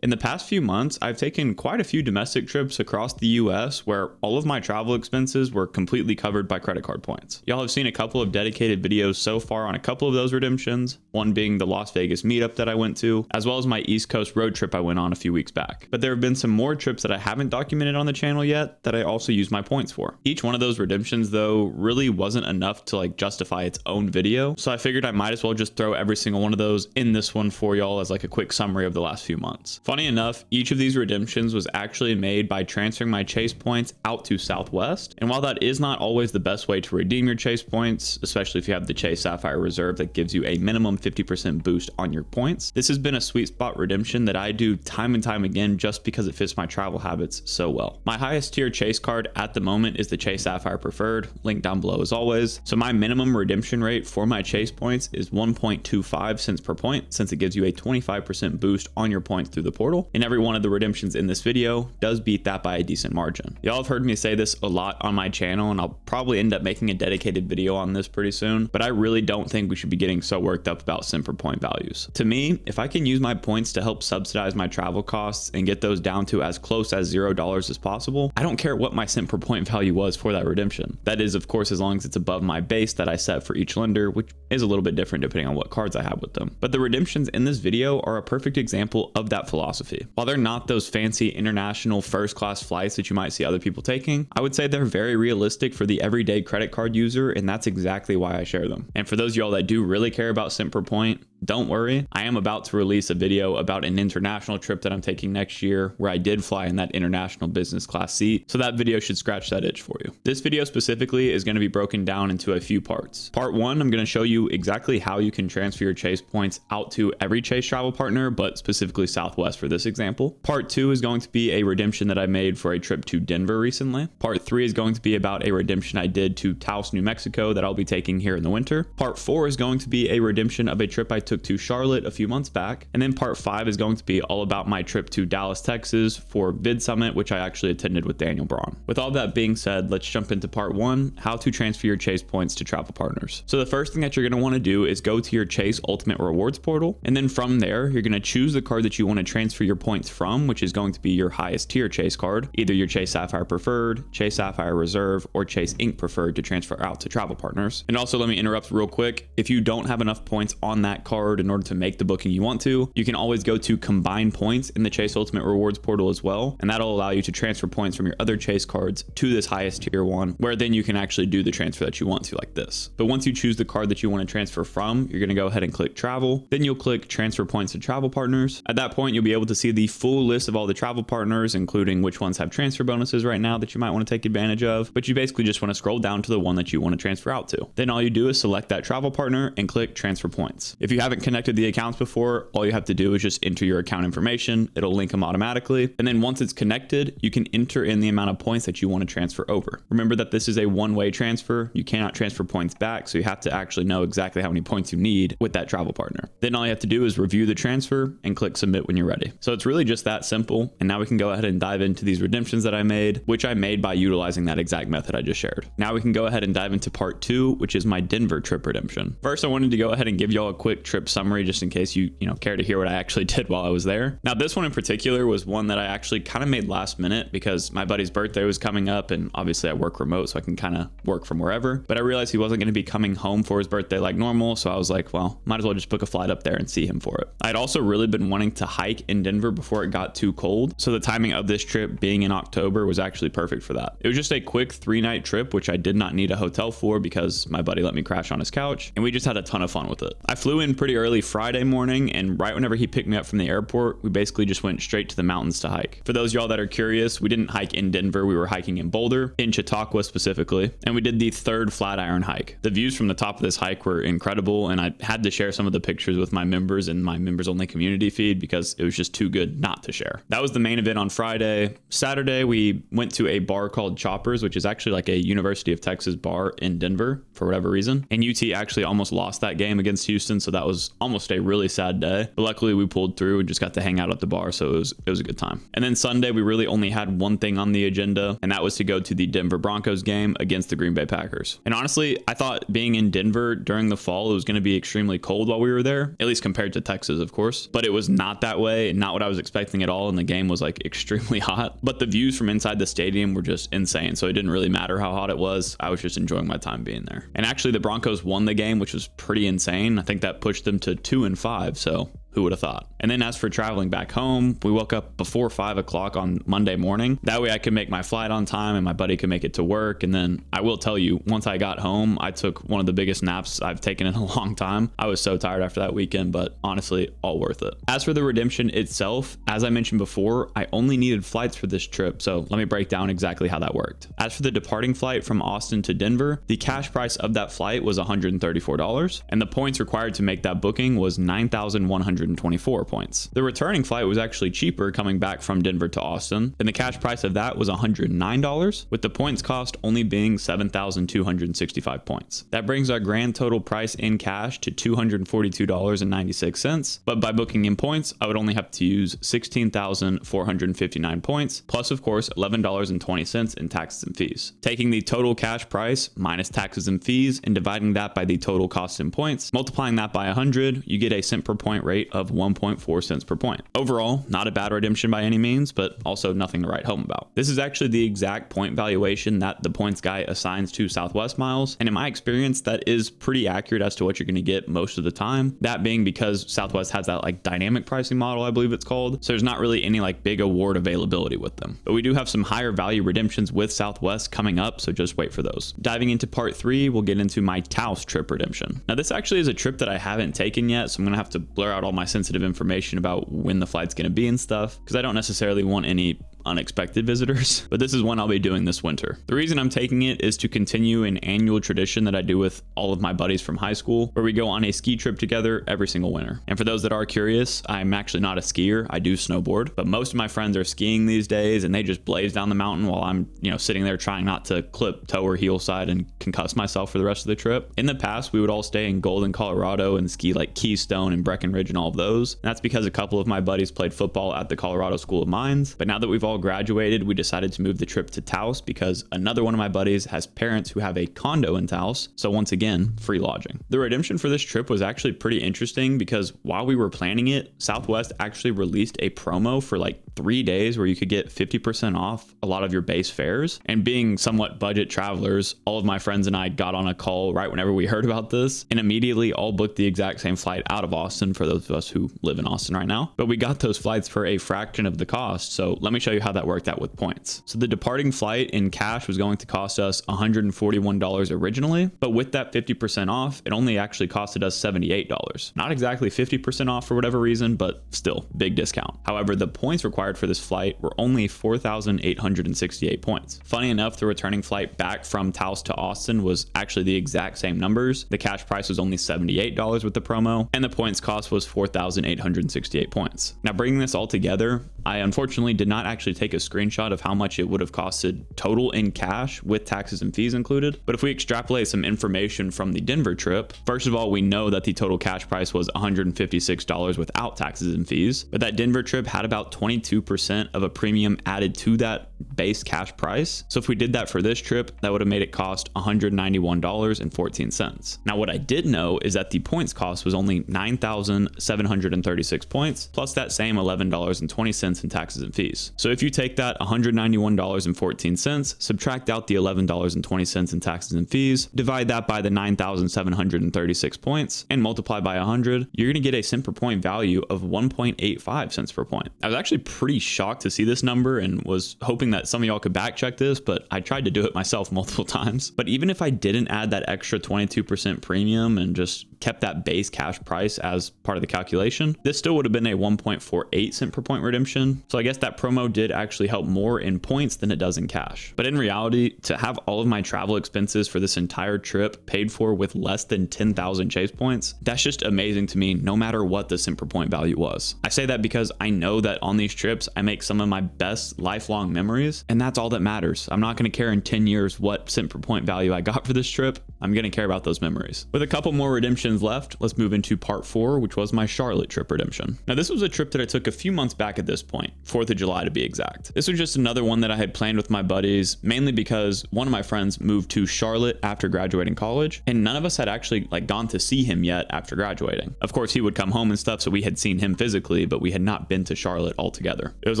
In the past few months, I've taken quite a few domestic trips across the US where all of my travel expenses were completely covered by credit card points. Y'all have seen a couple of dedicated videos so far on a couple of those redemptions, one being the Las Vegas meetup that I went to, as well as my East Coast road trip I went on a few weeks back. But there have been some more trips that I haven't documented on the channel yet that I also use my points for. Each one of those redemptions though really wasn't enough to justify its own video, so I figured I might as well just throw every single one of those in this one for y'all as a quick summary of the last few months. Funny enough, each of these redemptions was actually made by transferring my Chase points out to Southwest. And while that is not always the best way to redeem your Chase points, especially if you have the Chase Sapphire Reserve that gives you a minimum 50% boost on your points, this has been a sweet spot redemption that I do time and time again just because it fits my travel habits so well. My highest tier Chase card at the moment is the Chase Sapphire Preferred, link down below as always. So my minimum redemption rate for my Chase points is 1.25 cents per point, since it gives you a 25% boost on your points through the portal. And every one of the redemptions in this video does beat that by a decent margin. Y'all have heard me say this a lot on my channel, and I'll probably end up making a dedicated video on this pretty soon, but I really don't think we should be getting so worked up about cent per point values. To me, if I can use my points to help subsidize my travel costs and get those down to as close as $0 as possible, I don't care what my cent per point value was for that redemption. That is, of course, as long as it's above my base that I set for each lender, which is a little bit different depending on what cards I have with them. But the redemptions in this video are a perfect example of that philosophy. While they're not those fancy international first class flights that you might see other people taking, I would say they're very realistic for the everyday credit card user, and that's exactly why I share them. And for those of y'all that do really care about cent per point, don't worry, I am about to release a video about an international trip that I'm taking next year where I did fly in that international business class seat, so that video should scratch that itch for you. This video specifically is going to be broken down into a few parts. Part one, I'm going to show you exactly how you can transfer your Chase points out to every Chase travel partner, but specifically Southwest for this example. Part two is going to be a redemption that I made for a trip to Denver recently. Part three is going to be about a redemption I did to Taos, New Mexico that I'll be taking here in the winter. Part four is going to be a redemption of a trip I took to Charlotte a few months back. And then part five is going to be all about my trip to Dallas, Texas for VidSummit, which I actually attended with Daniel Braun. With all that being said, let's jump into part one, how to transfer your Chase points to travel partners. So the first thing that you're going to want to do is go to your Chase Ultimate Rewards portal. And then from there, you're going to choose the card that you want to transfer your points from, which is going to be your highest tier Chase card, either your Chase Sapphire Preferred, Chase Sapphire Reserve, or Chase Ink Preferred to transfer out to travel partners. And also, let me interrupt real quick. If you don't have enough points on that card in order to make the booking you want to, you can always go to combine points in the Chase Ultimate Rewards portal as well. And that'll allow you to transfer points from your other Chase cards to this highest tier one, where then you can actually do the transfer that you want to, like this. But once you choose the card that you want to transfer from, you're going to go ahead and click travel. Then you'll click transfer points to travel partners. At that point, you'll be able to see the full list of all the travel partners, including which ones have transfer bonuses right now that you might want to take advantage of. But you basically just want to scroll down to the one that you want to transfer out to. Then all you do is select that travel partner and click transfer points. If you haven't connected the accounts before, all you have to do is just enter your account information. It'll link them automatically. And then once it's connected, you can enter in the amount of points that you want to transfer over. Remember that this is a one-way transfer. You cannot transfer points back, so you have to actually know exactly how many points you need with that travel partner. Then all you have to do is review the transfer and click submit when you're ready. So it's really just that simple. And now we can go ahead and dive into these redemptions that I made, which I made by utilizing that exact method I just shared. Now we can go ahead and dive into part two, which is my Denver trip redemption. First, I wanted to go ahead and give y'all a quick trip summary just in case you care to hear what I actually did while I was there. Now, this one in particular was one that I actually kind of made last minute because my buddy's birthday was coming up, and obviously I work remote, so I can kind of work from wherever. But I realized he wasn't going to be coming home for his birthday like normal, so I was like, well, might as well just book a flight up there and see him for it. I'd also really been wanting to hike in Denver before it got too cold, so the timing of this trip being in October was actually perfect for that. It was just a quick 3-night trip, which I did not need a hotel for because my buddy let me crash on his couch, and we just had a ton of fun with it. I flew in pretty early Friday morning, and right whenever he picked me up from the airport, we basically just went straight to the mountains to hike. For those y'all that are curious, we didn't hike in Denver, we were hiking in Boulder, in Chautauqua specifically, and we did the third Flatiron hike. The views from the top of this hike were incredible, and I had to share some of the pictures with my members in my members only community feed because it was just too good not to share. That was the main event on Friday. Saturday, we went to a bar called Choppers, which is actually like a University of Texas bar in Denver for whatever reason. And UT actually almost lost that game against Houston, so that was was almost a really sad day, but luckily we pulled through and just got to hang out at the bar, so it was a good time. And then Sunday, we really only had one thing on the agenda, and that was to go to the Denver Broncos game against the Green Bay Packers. And honestly, I thought being in Denver during the fall, it was going to be extremely cold while we were there, at least compared to Texas, of course, but it was not that way and not what I was expecting at all. And the game was like extremely hot, but the views from inside the stadium were just insane. So it didn't really matter how hot it was. I was just enjoying my time being there. And actually the Broncos won the game, which was pretty insane. I think that pushed them to 2-5. So who would have thought? And then as for traveling back home, we woke up before 5 o'clock on Monday morning. That way I could make my flight on time and my buddy could make it to work. And then I will tell you, once I got home, I took one of the biggest naps I've taken in a long time. I was so tired after that weekend, but honestly, all worth it. As for the redemption itself, as I mentioned before, I only needed flights for this trip. So let me break down exactly how that worked. As for the departing flight from Austin to Denver, the cash price of that flight was $134, and the points required to make that booking was 9,124 points. The returning flight was actually cheaper coming back from Denver to Austin, and the cash price of that was $109, with the points cost only being 7,265 points. That brings our grand total price in cash to $242.96, but by booking in points, I would only have to use 16,459 points, plus of course $11.20 in taxes and fees. Taking the total cash price minus taxes and fees and dividing that by the total cost in points, multiplying that by 100, you get a cent per point rate of 1.4 cents per point. Overall, not a bad redemption by any means, but also nothing to write home about. This is actually the exact point valuation that the points guy assigns to Southwest miles, and in my experience, that is pretty accurate as to what you're going to get most of the time. That being because Southwest has that like dynamic pricing model, I believe it's called, so there's not really any like big award availability with them. But we do have some higher value redemptions with Southwest coming up, so just wait for those. Diving into part 3, we'll get into my Taos trip redemption. Now this actually is a trip that I haven't taken yet, so I'm gonna have to blur out all my sensitive information about when the flight's gonna be and stuff, because I don't necessarily want any unexpected visitors, but this is one I'll be doing this winter. The reason I'm taking it is to continue an annual tradition that I do with all of my buddies from high school, where we go on a ski trip together every single winter. And for those that are curious, I'm actually not a skier. I do snowboard, but most of my friends are skiing these days and they just blaze down the mountain while I'm, sitting there trying not to clip toe or heel side and concuss myself for the rest of the trip. In the past, we would all stay in Golden, Colorado and ski like Keystone and Breckenridge and all of those. And that's because a couple of my buddies played football at the Colorado School of Mines. But now that we've all graduated, we decided to move the trip to Taos because another one of my buddies has parents who have a condo in Taos. So once again, free lodging. The redemption for this trip was actually pretty interesting because while we were planning it, Southwest actually released a promo for like 3 days where you could get 50% off a lot of your base fares. And being somewhat budget travelers, all of my friends and I got on a call right whenever we heard about this and immediately all booked the exact same flight out of Austin for those of us who live in Austin right now. But we got those flights for a fraction of the cost. So let me show you how that worked out with points. So the departing flight in cash was going to cost us $141 originally, but with that 50% off, it only actually costed us $78. Not exactly 50% off for whatever reason, but still big discount. However, the points required for this flight were only 4,868 points. Funny enough, the returning flight back from Taos to Austin was actually the exact same numbers. The cash price was only $78 with the promo, and the points cost was 4,868 points. Now, bringing this all together, I unfortunately did not actually take a screenshot of how much it would have costed total in cash with taxes and fees included. But if we extrapolate some information from the Denver trip, first of all, we know that the total cash price was $156 without taxes and fees, but that Denver trip had about 22% of a premium added to that base cash price. So if we did that for this trip, that would have made it cost $191.14. Now, what I did know is that the points cost was only 9,736 points, plus that same $11.20 in taxes and fees. So if you take that $191.14, subtract out the $11.20 in taxes and fees, divide that by the 9,736 points, and multiply by 100, you're going to get a cent per point value of 1.85 cents per point. I was actually pretty shocked to see this number and was hoping that some of y'all could back check this, but I tried to do it myself multiple times. But even if I didn't add that extra 22% premium and just kept that base cash price as part of the calculation, this still would have been a 1.48 cent per point redemption. So I guess that promo did actually help more in points than it does in cash. But in reality, to have all of my travel expenses for this entire trip paid for with less than 10,000 Chase points, that's just amazing to me no matter what the cent per point value was. I say that because I know that on these trips, I make some of my best lifelong memories, and that's all that matters. I'm not going to care in 10 years what cent per point value I got for this trip. I'm going to care about those memories. With a couple more redemptions redemptions left, let's move into part 4, which was my Charlotte trip redemption. Now this was a trip that I took a few months back at this point, 4th of July to be exact. This was just another one that I had planned with my buddies, mainly because one of my friends moved to Charlotte after graduating college, and none of us had actually gone to see him yet after graduating. Of course, he would come home and stuff, so we had seen him physically, but we had not been to Charlotte altogether. It was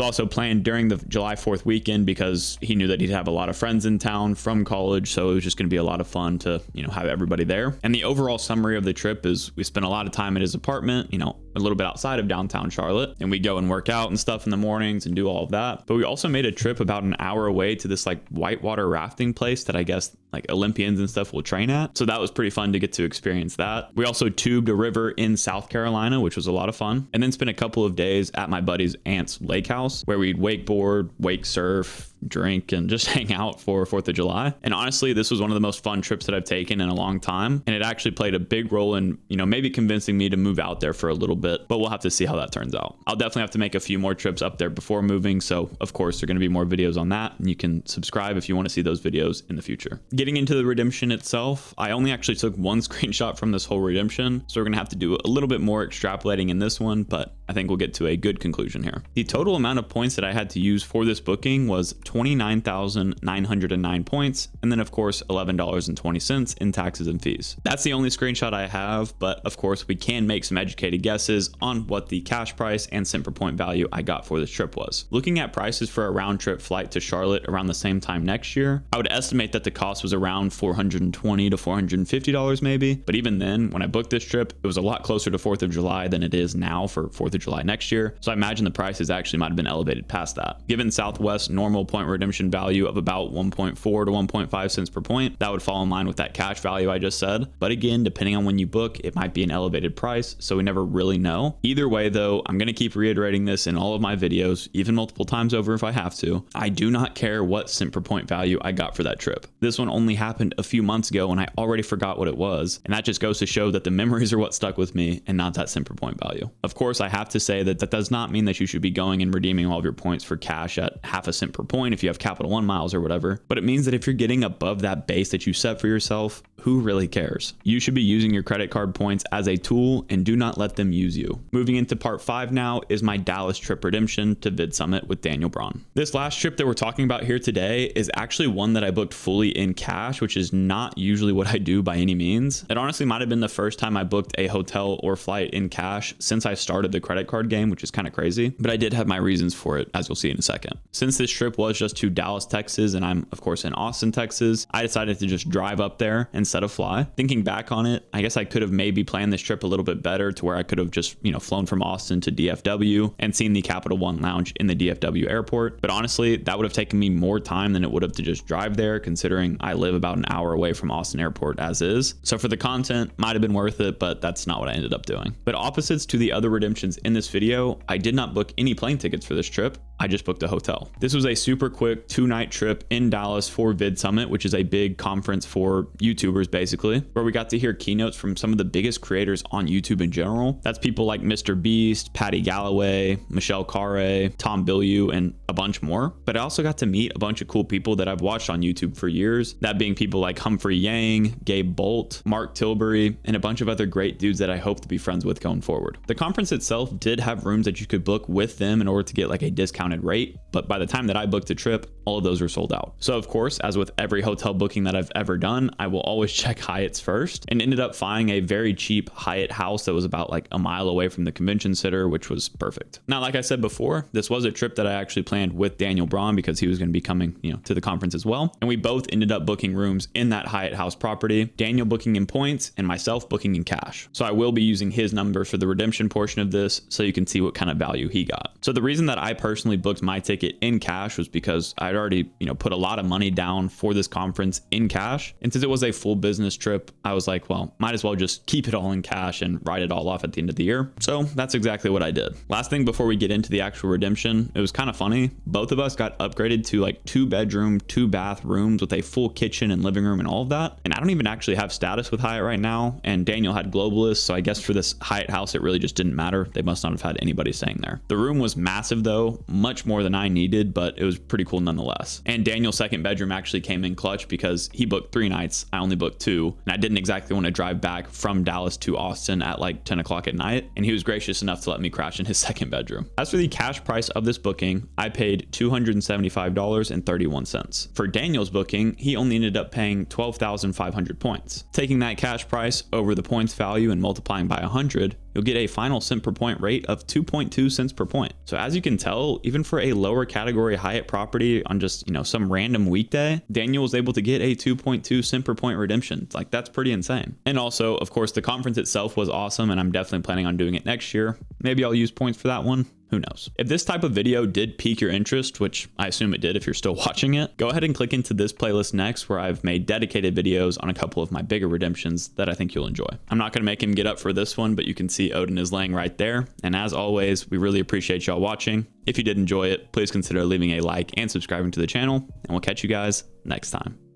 also planned during the July 4th weekend because he knew that he'd have a lot of friends in town from college, so it was just going to be a lot of fun to, have everybody there. And the overall summary of the trip is we spent a lot of time at his apartment, a little bit outside of downtown Charlotte, and we go and work out and stuff in the mornings and do all of that. But we also made a trip about an hour away to this whitewater rafting place that I guess Olympians and stuff will train at. So that was pretty fun to get to experience that. We also tubed a river in South Carolina, which was a lot of fun, and then spent a couple of days at my buddy's aunt's lake house where we'd wakeboard, wake surf, drink, and just hang out for 4th of July. And honestly, this was one of the most fun trips that I've taken in a long time. And it actually played a big role in, maybe convincing me to move out there for a little bit, but we'll have to see how that turns out. I'll definitely have to make a few more trips up there before moving. So of course, there are going to be more videos on that, and you can subscribe if you want to see those videos in the future. Getting into the redemption itself, I only actually took one screenshot from this whole redemption. So we're going to have to do a little bit more extrapolating in this one, but I think we'll get to a good conclusion here. The total amount of points that I had to use for this booking was 29,909 points, and then of course $11.20 in taxes and fees. That's the only screenshot I have, but of course we can make some educated guesses on what the cash price and cent per point value I got for this trip was. Looking at prices for a round trip flight to Charlotte around the same time next year, I would estimate that the cost was around $420 to $450 maybe, but even then, when I booked this trip, it was a lot closer to 4th of July than it is now for 4th of July next year, so I imagine the prices actually might have been elevated past that. Given Southwest's normal point redemption value of about 1.4 to 1.5 cents per point, that would fall in line with that cash value I just said. But again, depending on when you book, it might be an elevated price, so we never really know. Either way though, I'm going to keep reiterating this in all of my videos, even multiple times over if I have to. I do not care what cent per point value I got for that trip. This one only happened a few months ago and I already forgot what it was, and that just goes to show that the memories are what stuck with me and not that cent per point value. Of course, I have to say that that does not mean that you should be going and redeeming all of your points for cash at half a cent per point if you have Capital One miles or whatever, but it means that if you're getting above that base that you set for yourself, who really cares? You should be using your credit card points as a tool and do not let them use you. Moving into part 5 now is my Dallas trip redemption to VidSummit with Daniel Braun. This last trip that we're talking about here today is actually one that I booked fully in cash, which is not usually what I do by any means. It honestly might have been the first time I booked a hotel or flight in cash since I started the credit card game, which is kind of crazy, but I did have my reasons for it, as you'll see in a second. Since this trip was just to Dallas, Texas, and I'm of course in Austin, Texas, I decided to just drive up there instead of fly. Thinking back on it, I guess I could have maybe planned this trip a little bit better to where I could have just, flown from Austin to DFW and seen the Capital One lounge in the DFW airport. But honestly, that would have taken me more time than it would have to just drive there, considering I live about an hour away from Austin airport as is. So for the content, might have been worth it, but that's not what I ended up doing. But opposites to the other redemptions in this video, I did not book any plane tickets for this trip. I just booked a hotel. This was a super quick 2-night trip in Dallas for VidSummit, which is a big conference for YouTubers basically, where we got to hear keynotes from some of the biggest creators on YouTube in general. That's people like Mr. Beast, Patty Galloway, Michelle Carre, Tom Bilyeu, and a bunch more. But I also got to meet a bunch of cool people that I've watched on YouTube for years, that being people like Humphrey Yang, Gabe Bolt, Mark Tilbury, and a bunch of other great dudes that I hope to be friends with going forward. The conference itself did have rooms that you could book with them in order to get a discounted rate, but by the time that I booked a trip, all of those were sold out. So of course, as with every hotel booking that I've ever done, I will always check Hyatt's first, and ended up finding a very cheap Hyatt house that was about a mile away from the convention center, which was perfect. Now, like I said before, this was a trip that I actually planned with Daniel Braun because he was going to be coming, to the conference as well. And we both ended up booking rooms in that Hyatt house property, Daniel booking in points and myself booking in cash. So I will be using his numbers for the redemption portion of this so you can see what kind of value he got. So the reason that I personally booked my ticket in cash was because I'd already, put a lot of money down for this conference in cash. And since it was a full business trip, I was like, well, might as well just keep it all in cash and write it all off at the end of the year. So that's exactly what I did. Last thing before we get into the actual redemption, it was kind of funny. Both of us got upgraded to 2-bedroom, 2-bath rooms with a full kitchen and living room and all of that. And I don't even actually have status with Hyatt right now. And Daniel had Globalist. So I guess for this Hyatt house, it really just didn't matter. They must not have had anybody staying there. The room was massive though, much much more than I needed, but it was pretty cool nonetheless. And Daniel's second bedroom actually came in clutch because he booked 3 nights. I only booked 2, and I didn't exactly want to drive back from Dallas to Austin at like 10 o'clock at night. And he was gracious enough to let me crash in his second bedroom. As for the cash price of this booking, I paid $275.31. For Daniel's booking, he only ended up paying 12,500 points. Taking that cash price over the points value and multiplying by 100, you'll get a final cent per point rate of 2.2 cents per point. So as you can tell, even for a lower category Hyatt property on just, some random weekday, Daniel was able to get a 2.2 cent per point redemption. Like, that's pretty insane. And also, of course, the conference itself was awesome, and I'm definitely planning on doing it next year. Maybe I'll use points for that one. Who knows? If this type of video did pique your interest, which I assume it did if you're still watching it, go ahead and click into this playlist next, where I've made dedicated videos on a couple of my bigger redemptions that I think you'll enjoy. I'm not going to make him get up for this one, but you can see Odin is laying right there. And as always, we really appreciate y'all watching. If you did enjoy it, please consider leaving a like and subscribing to the channel, and we'll catch you guys next time.